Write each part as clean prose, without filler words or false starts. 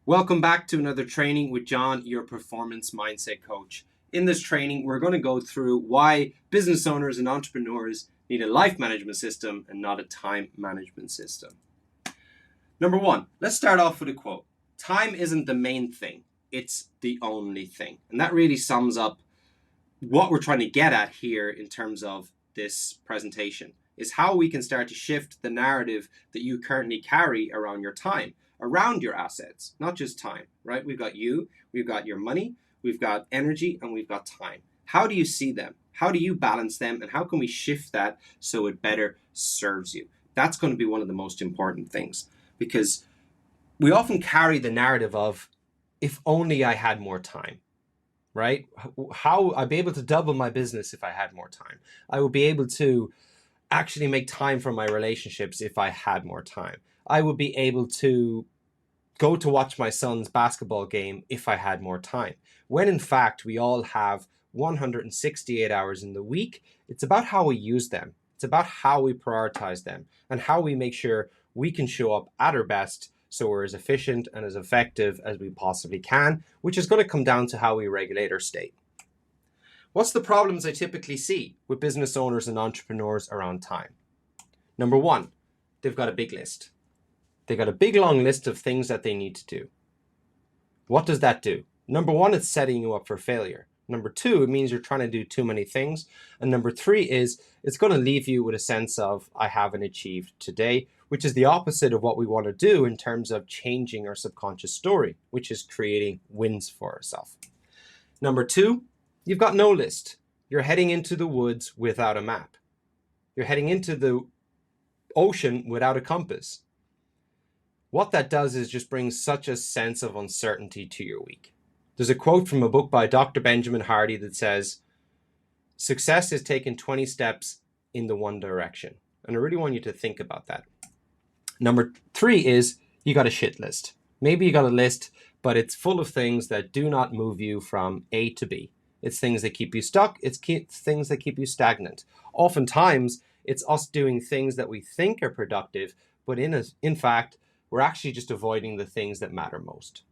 Welcome back to another training with John, your performance mindset coach. In this training, we're going to go through why business owners and entrepreneurs need a life management system and not a time management system. Number one, let's start off with a quote. Time isn't the main thing, it's the only thing. And that really sums up what we're trying to get at here in terms of this presentation, is how we can start to shift the narrative that you currently carry around your time, around your assets, not just time, right? We've got you, we've got your money, we've got energy, and we've got time. How do you see them? How do you balance them? And how can we shift that so it better serves you? That's going to be one of the most important things, because we often carry the narrative of, if only I had more time, right? How I'd be able to double my business if I had more time. I would be able to actually make time for my relationships if I had more time. I would be able to go to watch my son's basketball game if I had more time. When in fact, we all have 168 hours in the week. It's about how we use them. It's about how we prioritize them and how we make sure we can show up at our best so we're as efficient and as effective as we possibly can, which is going to come down to how we regulate our state. What's the problems I typically see with business owners and entrepreneurs around time? Number one, they've got a big list. They've got a big long list of things that they need to do. What does that do? Number one, it's setting you up for failure. Number two, it means you're trying to do too many things. And number three is it's going to leave you with a sense of, I haven't achieved today, which is the opposite of what we want to do in terms of changing our subconscious story, which is creating wins for ourselves. Number two, you've got no list. You're heading into the woods without a map. You're heading into the ocean without a compass. What that does is just bring such a sense of uncertainty to your week. There's a quote from a book by Dr. Benjamin Hardy that says, success is taking 20 steps in the one direction. And I really want you to think about that. Number three is you got a shit list. Maybe you got a list, but it's full of things that do not move you from A to B. It's things that keep you stuck. It's things that keep you stagnant. Oftentimes, it's us doing things that we think are productive, but in fact, we're actually just avoiding the things that matter most.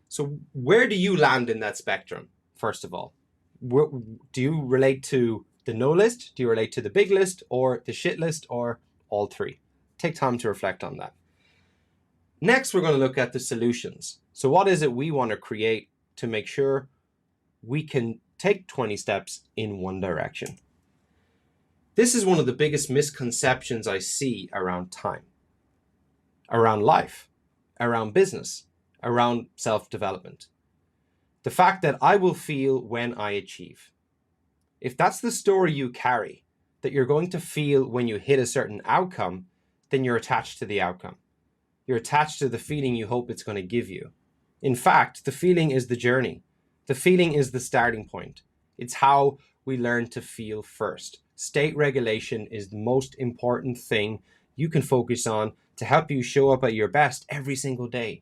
So where do you land in that spectrum, first of all? Do you relate to the no list? Do you relate to the big list or the shit list or all three? Take time to reflect on that. Next, we're going to look at the solutions. So what is it we want to create to make sure we can take 20 steps in one direction? This is one of the biggest misconceptions I see around time, around life, around business, around self-development. The fact that I will feel when I achieve. If that's the story you carry, that you're going to feel when you hit a certain outcome, then you're attached to the outcome. You're attached to the feeling you hope it's going to give you. In fact, the feeling is the journey. The feeling is the starting point. It's how we learn to feel first. State regulation is the most important thing you can focus on to help you show up at your best every single day,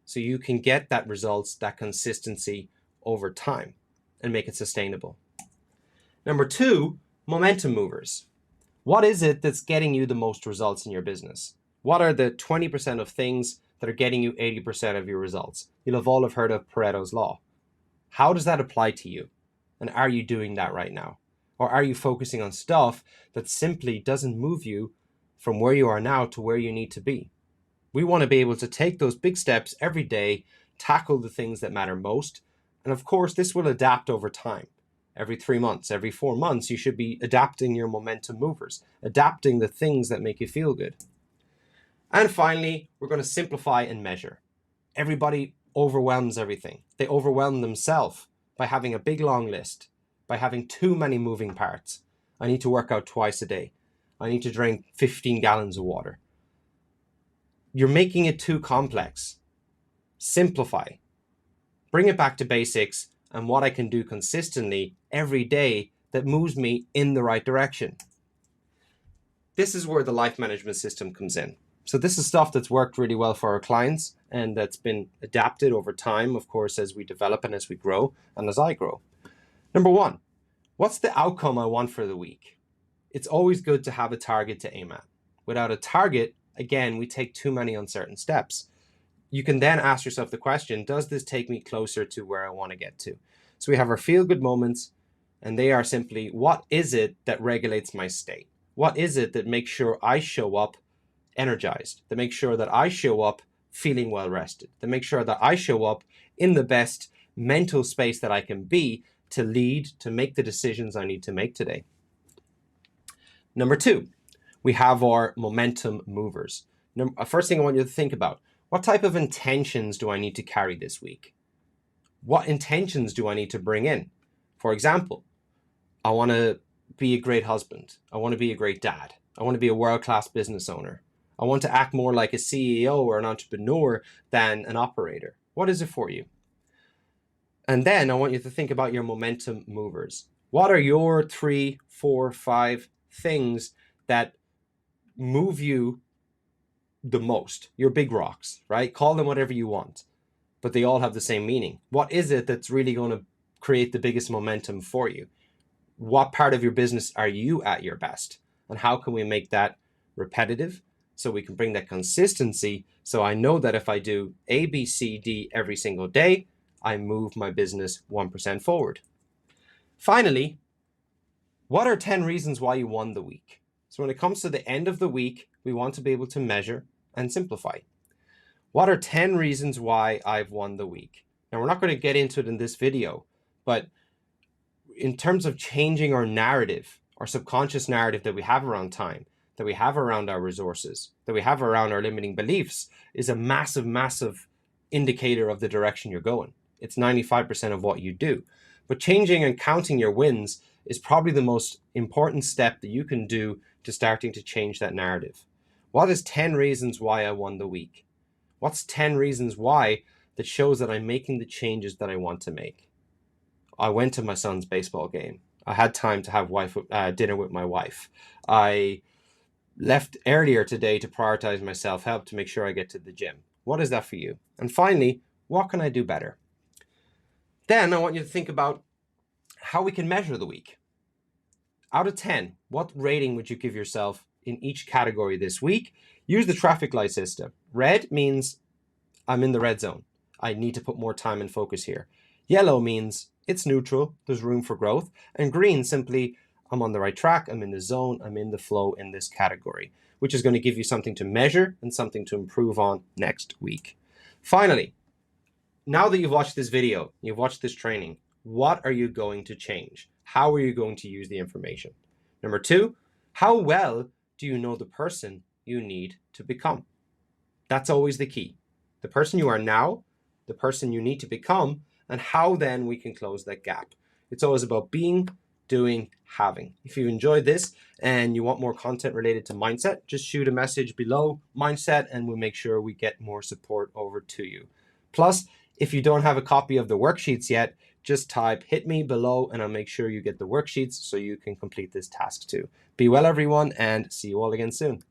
so you can get that results, that consistency over time and make it sustainable. Number two, momentum movers. What is it that's getting you the most results in your business? What are the 20% of things that are getting you 80% of your results? You'll have all have heard of Pareto's Law. How does that apply to you? And are you doing that right now? Or are you focusing on stuff that simply doesn't move you from where you are now to where you need to be? We want to be able to take those big steps every day, tackle the things that matter most. And of course, this will adapt over time. Every 3 months, every 4 months, you should be adapting your momentum movers, adapting the things that make you feel good. And finally, we're going to simplify and measure. Everybody overwhelms everything. They overwhelm themselves by having a big long list, by having too many moving parts. I need to work out twice a day. I need to drink 15 gallons of water. You're making it too complex. Simplify. Bring it back to basics and what I can do consistently every day that moves me in the right direction. This is where the life management system comes in. So this is stuff that's worked really well for our clients and that's been adapted over time, of course, as we develop and as we grow and as I grow. Number one, what's the outcome I want for the week? It's always good to have a target to aim at. Without a target, again, we take too many uncertain steps. you can then ask yourself the question, does this take me closer to where I want to get to? So we have our feel-good moments, and they are simply, what is it that regulates my state? What is it that makes sure I show up energized, that makes sure that I show up feeling well rested, that makes sure that I show up in the best mental space that I can be to lead, to make the decisions I need to make today. Number 2, we have our momentum movers. First thing I want you to think about, what type of intentions do I need to carry this week? What intentions do I need to bring in? For example, I want to be a great husband. I want to be a great dad. I want to be a world-class business owner. I want to act more like a CEO or an entrepreneur than an operator. What is it for you? And then I want you to think about your momentum movers. What are your 3, 4, 5 things that move you the most? Your big rocks, right? Call them whatever you want, but they all have the same meaning. What is it that's really going to create the biggest momentum for you? What part of your business are you at your best? And how can we make that repetitive so we can bring that consistency? So I know that if I do A, B, C, D every single day, I move my business 1% forward. Finally, what are 10 reasons why you won the week? So when it comes to the end of the week, we want to be able to measure and simplify. What are 10 reasons why I've won the week? Now, we're not going to get into it in this video, but in terms of changing our narrative, our subconscious narrative that we have around time, that we have around our resources, that we have around our limiting beliefs, is a massive, massive indicator of the direction you're going. It's 95% of what you do. But changing and counting your wins is probably the most important step that you can do to starting to change that narrative. What is 10 reasons why I won the week? What's 10 reasons why that shows that I'm making the changes that I want to make? I went to my son's baseball game. I had time to have dinner with my wife. I left earlier today to prioritize my self-help to make sure I get to the gym. What is that for you? And finally, what can I do better? Then I want you to think about how we can measure the week. Out of 10, what rating would you give yourself in each category this week? Use the traffic light system. Red means I'm in the red zone. I need to put more time and focus here. Yellow means it's neutral, there's room for growth. And green, simply, I'm on the right track, I'm in the zone, I'm in the flow in this category, which is going to give you something to measure and something to improve on next week. Finally, now that you've watched this video, you've watched this training, what are you going to change? How are you going to use the information? Number 2, how well do you know the person you need to become? That's always the key. The person you are now, the person you need to become, and how then we can close that gap. It's always about being, doing, having. If you enjoyed this and you want more content related to mindset, just shoot a message below mindset and we'll make sure we get more support over to you. Plus, if you don't have a copy of the worksheets yet, just type hit me below and I'll make sure you get the worksheets so you can complete this task too. Be well, everyone, and see you all again soon.